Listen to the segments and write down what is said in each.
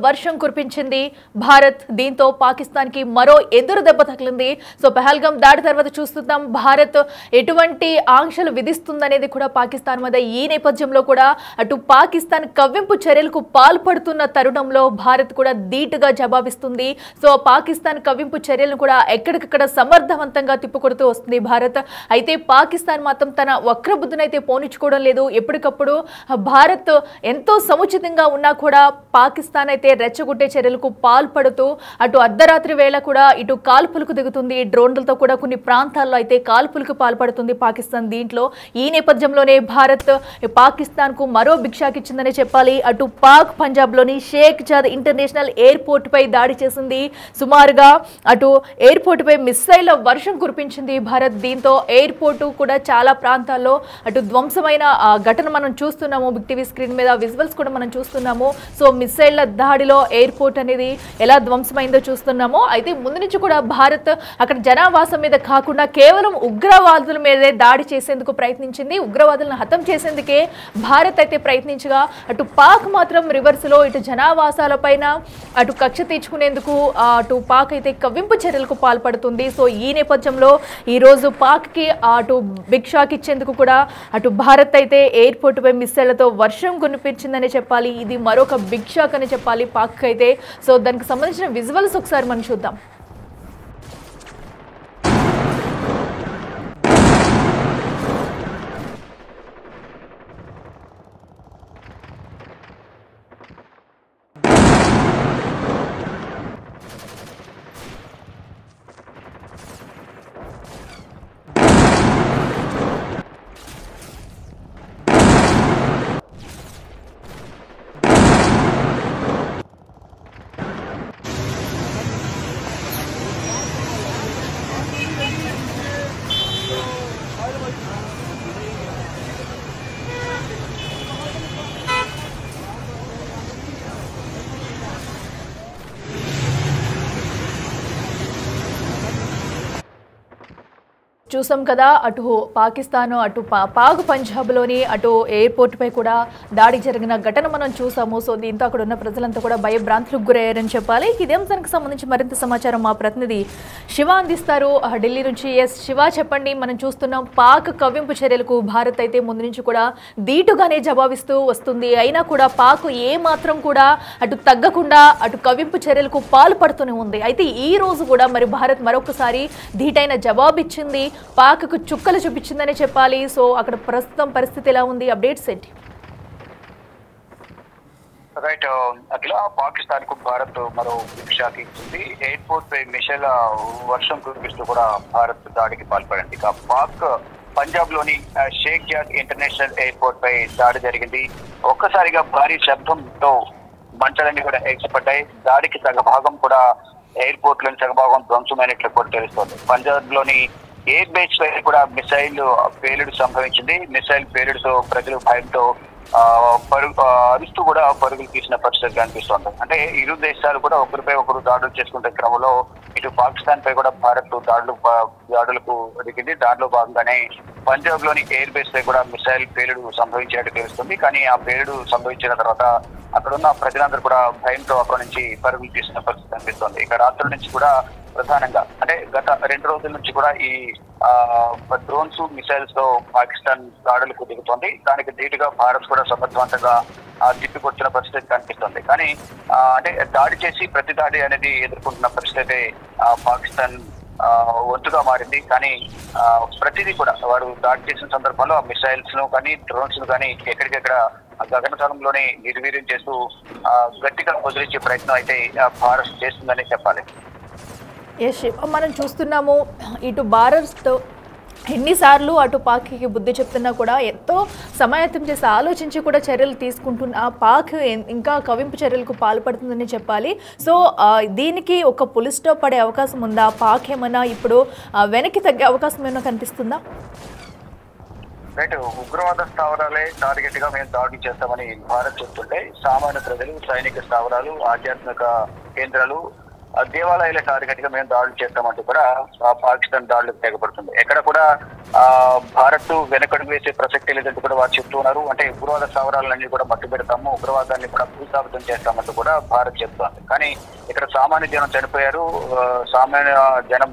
వర్షం కురిపించింది భారత్. దీంతో పాకిస్తాన్ కి మరో ఎదురు దెబ్బ తగిలింది. సో పహల్గామ్ దాడి తర్వాత చూస్తున్నాం భారత్ ఎటువంటి ఆంక్షలు విధిస్తుందనేది కూడా పాకిస్తాన్ మీద. ఈ నేపథ్యంలో కూడా అటు పాకిస్తాన్ కవ్వింపు చర్యలకు పాల్పడుతున్న తరుణంలో భారత్ కూడా ధీటుగా జవాబిస్తుంది. సో పాకిస్తాన్ కవ్వింపు చర్యలను కూడా ఎక్కడికక్కడ సమర్థవంతంగా తిప్పుకొడుతూ వస్తుంది భారత్. అయితే పాకిస్తాన్ మాత్రం తన వక్రబుద్ధినైతే పోనిచ్చుకోవడం లేదు. ఎప్పటికప్పుడు భారత్ ఎంతో సముచితంగా ఉన్నా కూడా పాకిస్తాన్ అయితే రెచ్చగొట్టే చర్యలకు పాల్పడుతూ అటు అర్ధరాత్రి వేళ కూడా ఇటు కాల్పులకు దిగుతుంది. డ్రోన్లతో కూడా కొన్ని ప్రాంతాల్లో అయితే కాల్పులకు పాల్పడుతుంది పాకిస్తాన్. దీంట్లో ఈ నేపథ్యంలోనే భారత్ పాకిస్తాన్ కు మరో భిక్షాకిచ్చిందని చెప్పాలి. అటు పాక్ పంజాబ్ లోని షేక్ జాద్ ఇంటర్నేషనల్ ఎయిర్పోర్ట్ పై దాడి చేసింది. సుమారుగా అటు ఎయిర్పోర్ట్ పై మిస్సైల్ వర్షం కురిపించింది భారత్. దీంతో ఎయిర్పోర్ట్ కూడా చాలా ప్రాంతాల్లో అటు ధ్వంసమైన ఘటన మనం చూస్తున్నాము. బిగ్ టీవీ స్క్రీన్ మీద విజువల్స్ కూడా మనం చూస్తున్నాము. సో మిస్సైళ్ల దాడిలో ఎయిర్పోర్ట్ అనేది ఎలా ధ్వంసమైందో చూస్తున్నాము. అయితే ముందు నుంచి కూడా భారత్ అక్కడ జనావాసం మీద కాకుండా కేవలం ఉగ్రవాదుల మీదే దాడి చేసేందుకు ప్రయత్నించింది. ఉగ్రవాదులను హతం చేసేందుకే భారత్ అయితే ప్రయత్నించగా అటు పాక్ మాత్రం రివర్స్ లో ఇటు జనావాసాల పైన అటు కక్ష తీర్చుకునేందుకు అటు పాక్ అయితే కవ్వింపు చర్యలకు పాల్పడుతుంది. సో ఈ నేపథ్యంలో ఈ రోజు పాక్ కి అటు బిగ్ షాక్ ఇచ్చేందుకు కూడా అటు భారత్ అయితే ఎయిర్పోర్ట్ పై మిస్సైళ్లతో వర్షం కురిపించిందని చెప్పాలి. ఇది మరొక బిగ్ షాక్ అని చెప్పాలి పాక్ అయితే. సో దానికి సంబంధించిన విజువల్స్ ఒకసారి మనం చూద్దాం. చూసాం కదా అటు పాకిస్తాన్ అటు పాక్ పంజాబ్లోని అటు ఎయిర్పోర్ట్ పై కూడా దాడి జరిగిన ఘటన మనం చూసాము. సో దీంతో అక్కడ ఉన్న ప్రజలంతా కూడా భయభ్రాంతులకు గురయ్యారని చెప్పాలి. ఇదే అంశానికి సంబంధించి మరింత సమాచారం మా ప్రతినిధి శివ అందిస్తారు ఢిల్లీ నుంచి. ఎస్ శివ, చెప్పండి. మనం చూస్తున్నాం పాక్ కవ్వింపు చర్యలకు భారత్ అయితే ముందు నుంచి కూడా ధీటుగానే జవాబిస్తూ వస్తుంది. అయినా కూడా పాక్ ఏ మాత్రం కూడా అటు తగ్గకుండా అటు కవ్వింపు చర్యలకు పాల్పడుతూనే ఉంది. అయితే ఈ రోజు కూడా మరి భారత్ మరొకసారి ధీటైన జవాబిచ్చింది. పాక్కు చుక్కలు చూపించిందని చెప్పాలి. సో అక్కడ ప్రస్తుతం పరిస్థితి ఎలా ఉంది? అప్డేట్స్ ఏంటి? రైట్ అఖిల, పాకిస్తాన్ కు భారత్ మరో షాక్ ఇచ్చింది. ఎయిర్పోర్ట్ పై మిసైల్ వర్షం కురిపిస్తూ కూడా భారత్ దాడికి పాల్పడింది. ఇక పాక్ పంజాబ్ లోని షేక్ జాద్ ఇంటర్నేషనల్ ఎయిర్పోర్ట్ పై దాడి జరిగింది. ఒక్కసారిగా భారీ శబ్దంతో మంటలన్నీ కూడా ఎగిసిపడ్డాయి. దాడికి సగభాగం కూడా ఎయిర్పోర్ట్ లోని సగభాగం ధ్వంసమైనట్లు కూడా తెలుస్తోంది. పంజాబ్ లోని ఎయిర్ బేస్ పై కూడా మిసైల్ పేలుడు సంభవించింది. మిసైల్ పేలుడుతో ప్రజలు భయంతో అరుస్తూ కూడా పరుగులు తీసిన పరిస్థితి కనిపిస్తోంది. అంటే ఇరు దేశాలు కూడా ఒకరిపై ఒకరు దాడులు చేసుకుంటే క్రమంలో ఇటు పాకిస్తాన్ పై కూడా భారత్ దాడులకు దిగింది. దాడిలో భాగంగానే పంజాబ్ లోని ఎయిర్ బేస్ పై కూడా మిసైల్ పేలుడు సంభవించినట్టు తెలుస్తుంది. కానీ ఆ పేలుడు సంభవించిన తర్వాత అక్కడున్న ప్రజలందరూ కూడా భయంతో అక్కడి నుంచి పరుగులు తీసిన పరిస్థితి కనిపిస్తోంది. ఇక రాత్రుల నుంచి కూడా ప్రధానంగా అంటే గత 2 రోజుల నుంచి కూడా ఈ డ్రోన్స్ మిసైల్స్ తో పాకిస్తాన్ దాడులకు దిగుతోంది. దానికి ధీటుగా భారత్ కూడా సమర్థవంతంగా తిప్పికొచ్చిన పరిస్థితి కనిపిస్తుంది. కానీ అంటే దాడి చేసి ప్రతి దాడి అనేది ఎదుర్కొంటున్న పరిస్థితి పాకిస్తాన్ వంతుగా మారింది. కానీ ప్రతిదీ కూడా వారు దాడి చేసిన సందర్భంలో ఆ మిసైల్స్ ను కానీ డ్రోన్స్ ను కానీ ఎక్కడికెక్కడ గగనతలంలోనే నిర్వీర్యం చేస్తూ గట్టిగా వదిలించే ప్రయత్నం అయితే భారత్ చేస్తుందని చెప్పాలి. ఎస్, మనం చూస్తున్నాము ఇటు భారత్ ఎన్నిసార్లు అటు పాక్కి బుద్ధి చెప్తున్నా కూడా ఎంతో సమాయత్తం చేసి ఆలోచించి కూడా చర్యలు తీసుకుంటున్న పాక్ ఇంకా కవింపు చర్యలకు పాల్పడుతుందని చెప్పాలి. సో దీనికి ఒక పులి స్టాప్ పడే అవకాశం ఉందా? పాక్ ఏమన్నా ఇప్పుడు వెనక్కి తగ్గే అవకాశం ఏమైనా కనిపిస్తుందా? రైట్, ఉగ్రవాద స్థావరాలే టార్గెట్ గా మేము దాడులు చేస్తామని భారత్ చెప్తుంటే సామాన్య ప్రజలు, సైనిక స్థావరాలు, ఆధ్యాత్మిక కేంద్రాలు, దేవాలయాల టార్గెట్ గా మేము దాడులు చేస్తామంటూ కూడా పాకిస్తాన్ దాడులకు తెగపడుతుంది. ఎక్కడ కూడా భారత్ వెనకడుగు వేసే ప్రసక్తి లేదంటూ కూడా వారు చెప్తున్నారు. అంటే ఉగ్రవాద స్థావరాలన్నీ కూడా మట్టు పెడతాము, ఉగ్రవాదాన్ని కూడా భూస్థాపితం చేస్తామంటూ కూడా భారత్ చెప్తోంది. కానీ ఇక్కడ సామాన్య జనం చనిపోయారు. సామాన్య జనం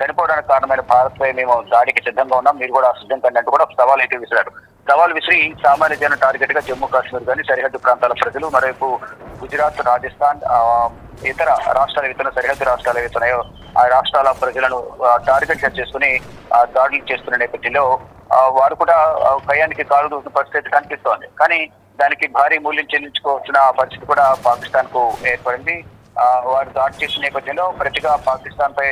చనిపోవడానికి కారణమైన భారత్ పై మేము దాడికి సిద్ధంగా ఉన్నాం, మీరు కూడా సిద్ధం కండి అంటూ కూడా సవాల్ అయితే విసిరారు. సవాల్ విసిరి సామాన్య జన టార్గెట్ గా జమ్మూ కాశ్మీర్ కానీ సరిహద్దు ప్రాంతాల ప్రజలు, మరోవైపు గుజరాత్, రాజస్థాన్, ఇతర రాష్ట్రాల ఇతర సరిహద్దు రాష్ట్రాలు ఏవైతున్నాయో ఆ రాష్ట్రాల ప్రజలను టార్గెట్ గా చేసుకుని దాడులు చేస్తున్న నేపథ్యంలో వారు కూడా భయానికి కాలు దూసిన పరిస్థితి కనిపిస్తోంది. కానీ దానికి భారీ మూల్యం చెల్లించుకోవాల్సిన పరిస్థితి కూడా పాకిస్తాన్ కు ఏర్పడింది. వారు దాడి చేసిన నేపథ్యంలో ప్రతిగా పాకిస్తాన్ పై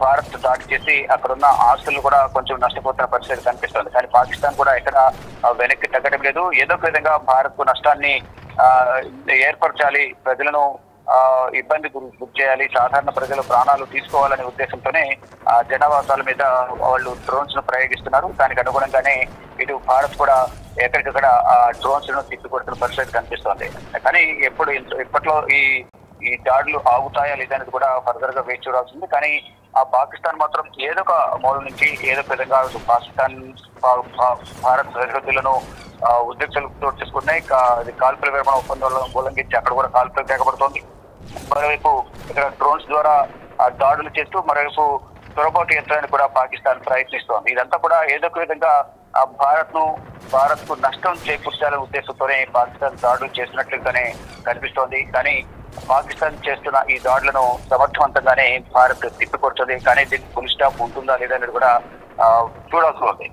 భారత్ దాడి చేసి అక్కడున్న ఆస్తులు కూడా కొంచెం నష్టపోతున్న పరిస్థితి కనిపిస్తోంది. కానీ పాకిస్తాన్ కూడా ఎక్కడ వెనక్కి తగ్గడం లేదు. ఏదో ఒక విధంగా భారత్ కు నష్టాన్ని ఏర్పరచాలి, ప్రజలను ఇబ్బంది గురి చేయాలి, సాధారణ ప్రజల ప్రాణాలు తీసుకోవాలనే ఉద్దేశంతోనే జనావాసాల మీద వాళ్ళు డ్రోన్స్ ను ప్రయోగిస్తున్నారు. దానికి అనుగుణంగానే ఇటు భారత్ కూడా ఎక్కడికక్కడ డ్రోన్స్ ను తిప్పికొడుతున్న పరిస్థితి కనిపిస్తోంది. కానీ ఇప్పట్లో ఈ దాడులు ఆగుతాయా లేదనేది కూడా ఫర్దర్ గా వేచి చూడాల్సింది. కానీ ఆ పాకిస్తాన్ మాత్రం ఏదో ఒక మూల నుంచి ఏదో ఒక విధంగా పాకిస్తాన్ భారత్ సరిహద్దులను ఉద్రిక్తలు చోటు చేసుకున్నాయి. కాల్పుల విరమణ ఒప్పందాలను ఉల్లంఘించి అక్కడ కూడా కాల్పులు తెగబడుతోంది. మరోవైపు ఇక్కడ డ్రోన్స్ ద్వారా దాడులు చేస్తూ మరోవైపు చొరబాటు యంత్రాన్ని కూడా పాకిస్తాన్ ప్రయత్నిస్తోంది. ఇదంతా కూడా ఏదో ఒక విధంగా భారత్ కు నష్టం చేకూర్చాలనే ఉద్దేశంతోనే పాకిస్తాన్ దాడులు చేస్తున్నట్లుగానే కనిపిస్తోంది. కానీ పాకిస్తాన్ చేస్తున్న ఈ దాడులను సమర్థవంతంగానే భారత్ తిప్పికొడుతుంది. కానీ దీనికి ఫుల్ స్టాప్ ఉంటుందా లేదా అనేది కూడా చూడాల్సి ఉంది.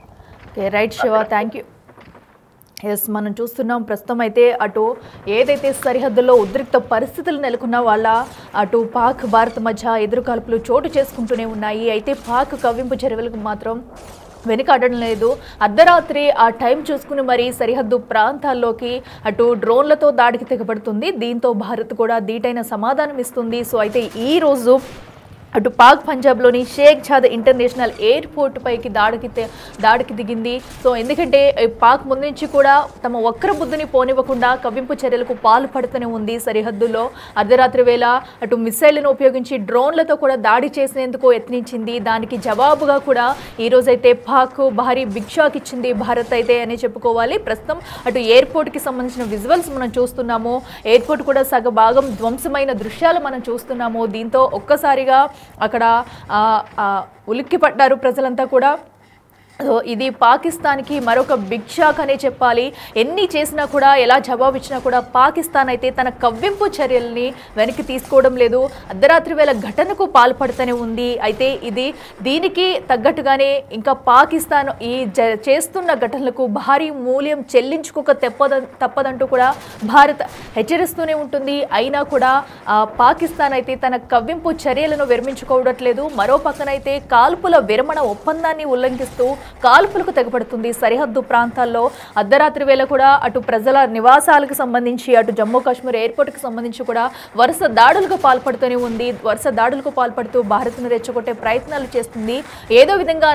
Right Shiva, thank you. Yes, మనం చూస్తున్నాం ప్రస్తుతం అయితే అటు ఏదైతే సరిహద్దుల్లో ఉద్రిక్త పరిస్థితులు నెలకొన్న వాళ్ళ అటు పాక్ భారత్ మధ్య ఎదురుకాల్పులు చోటు చేసుకుంటూనే ఉన్నాయి. అయితే పాక్ కవ్వింపు చర్యలకు మాత్రం వెనుకాడడం లేదు. అర్ధరాత్రి ఆ టైం చూసుకుని మరి సరిహద్దు ప్రాంతాల్లోకి అటు డ్రోన్లతో దాడికి తెగబడుతుంది. దీంతో భారత్ కూడా ధీటైన సమాధానం ఇస్తుంది. సో అయితే ఈ రోజు అటు పాక్ పంజాబ్లోని షేక్ జాద్ ఇంటర్నేషనల్ ఎయిర్పోర్ట్ పైకి దాడికి దిగింది. సో ఎందుకంటే పాక్ ముందు నుంచి కూడా తమ వక్ర బుద్ధిని పోనివ్వకుండా కవ్వింపు చర్యలకు పాల్పడుతూనే ఉంది. సరిహద్దుల్లో అర్ధరాత్రి వేళ అటు మిసైళ్లను ఉపయోగించి డ్రోన్లతో కూడా దాడి చేసేందుకు యత్నించింది. దానికి జవాబుగా కూడా ఈరోజైతే పాక్ భారీ బిగ్ షాక్ ఇచ్చింది భారత్ అయితే అని చెప్పుకోవాలి. ప్రస్తుతం అటు ఎయిర్పోర్ట్కి సంబంధించిన విజువల్స్ మనం చూస్తున్నాము. ఎయిర్పోర్ట్ కూడా సగభాగం ధ్వంసమైన దృశ్యాలు మనం చూస్తున్నాము. దీంతో ఒక్కసారిగా అక్కడ ఉలిక్కిపడ్డారు ప్రజలంతా కూడా. సో ఇది పాకిస్తాన్కి మరొక బిగ్ షాక్ అనే చెప్పాలి. ఎన్ని చేసినా కూడా, ఎలా జవాబు ఇచ్చినా కూడా పాకిస్తాన్ అయితే తన కవ్వింపు చర్యల్ని వెనక్కి తీసుకోవడం లేదు. అర్ధరాత్రి వేళ ఘటనకు పాల్పడుతూనే ఉంది. అయితే దీనికి తగ్గట్టుగానే ఇంకా పాకిస్తాన్ ఈ చేస్తున్న ఘటనలకు భారీ మూల్యం చెల్లించుకోక తప్పదంటూ కూడా భారత్ హెచ్చరిస్తూనే ఉంటుంది. అయినా కూడా పాకిస్తాన్ అయితే తన కవ్వింపు చర్యలను విరమించుకోవట్లేదు. మరో పక్కనైతే కాల్పుల విరమణ ఒప్పందాన్ని ఉల్లంఘిస్తూ కాల్పులకు తెగపడుతుంది. సరిహద్దు ప్రాంతాల్లో అర్ధరాత్రి వేళ కూడా అటు ప్రజల నివాసాలకు సంబంధించి అటు జమ్మూ కాశ్మీర్ ఎయిర్పోర్ట్కి సంబంధించి కూడా వరుస దాడులకు పాల్పడుతూనే ఉంది. వరుస దాడులకు పాల్పడుతూ భారత్ను రెచ్చగొట్టే ప్రయత్నాలు చేస్తుంది. ఏదో విధంగా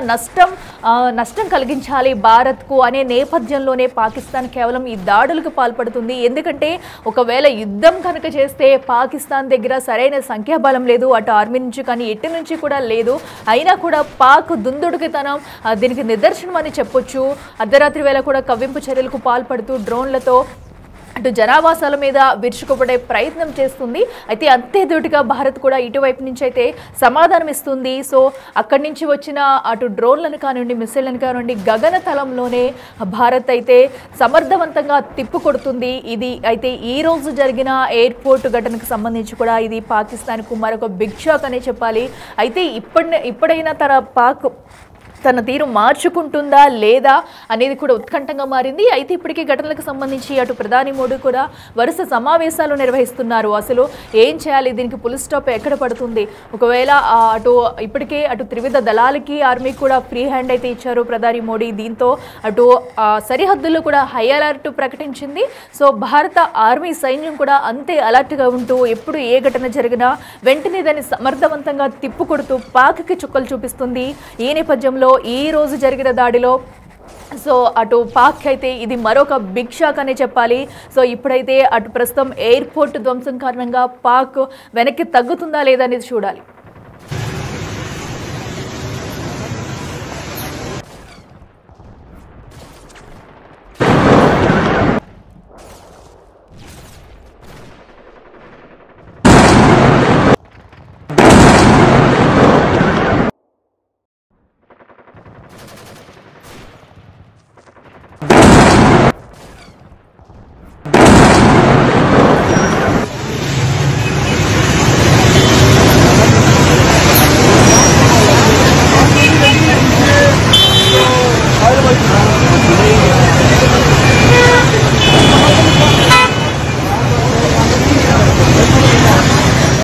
నష్టం కలిగించాలి భారత్కు అనే నేపథ్యంలోనే పాకిస్తాన్ కేవలం ఈ దాడులకు పాల్పడుతుంది. ఎందుకంటే ఒకవేళ యుద్ధం కనుక చేస్తే పాకిస్తాన్ దగ్గర సరైన సంఖ్యాబలం లేదు, అటు ఆర్మీ నుంచి కానీ ఎటు నుంచి కూడా లేదు. అయినా కూడా పాక్ దుందుడుకితనం దీనికి నిదర్శనం అని చెప్పొచ్చు. అర్ధరాత్రి వేళ కూడా కవ్వింపు చర్యలకు పాల్పడుతూ డ్రోన్లతో అటు జనావాసాల మీద విరుచుకుపడే ప్రయత్నం చేస్తుంది. అయితే అంతే ధీటుగా భారత్ కూడా ఇటువైపు నుంచి అయితే సమాధానం ఇస్తుంది. సో అక్కడి నుంచి వచ్చిన అటు డ్రోన్లను కానివ్వండి, మిసైళ్లను కానివ్వండి, గగనతలంలోనే భారత్ అయితే సమర్థవంతంగా తిప్పుకొడుతుంది. ఇది అయితే ఈ రోజు జరిగిన ఎయిర్పోర్ట్ ఘటనకు సంబంధించి కూడా ఇది పాకిస్తాన్కు మరొక బిగ్ షాక్ అనే చెప్పాలి. అయితే ఇప్పుడైనా పాక్ తన తీరు మార్చుకుంటుందా లేదా అనేది కూడా ఉత్కంఠంగా మారింది. అయితే ఇప్పటికీ ఘటనలకు సంబంధించి అటు ప్రధాని మోడీ కూడా వరుస సమావేశాలు నిర్వహిస్తున్నారు. అసలు ఏం చేయాలి, దీనికి ఫుల్ స్టాప్ ఎక్కడ పడుతుంది, ఒకవేళ ఇప్పటికే అటు త్రివిధ దళాలకి ఆర్మీ కూడా ఫ్రీ హ్యాండ్ అయితే ఇచ్చారు ప్రధాని మోడీ. దీంతో అటు సరిహద్దుల్లో కూడా హై అలర్ట్ ప్రకటించింది. సో భారత ఆర్మీ సైన్యం కూడా అంతే అలర్ట్గా ఉంటూ ఎప్పుడు ఏ ఘటన జరిగినా వెంటనే దాన్ని సమర్థవంతంగా తిప్పుకొడుతూ పాక్కి చుక్కలు చూపిస్తుంది. ఈ నేపథ్యంలో ఈ రోజు జరిగిన దాడిలో సో అటు పాక్ అయితే ఇది మరొక బిగ్ షాక్ అనే చెప్పాలి. సో ఇప్పుడైతే అటు ప్రస్తుతం ఎయిర్పోర్ట్ ధ్వంసం కారణంగా పాక్ వెనక్కి తగ్గుతుందా లేదా అనేది చూడాలి.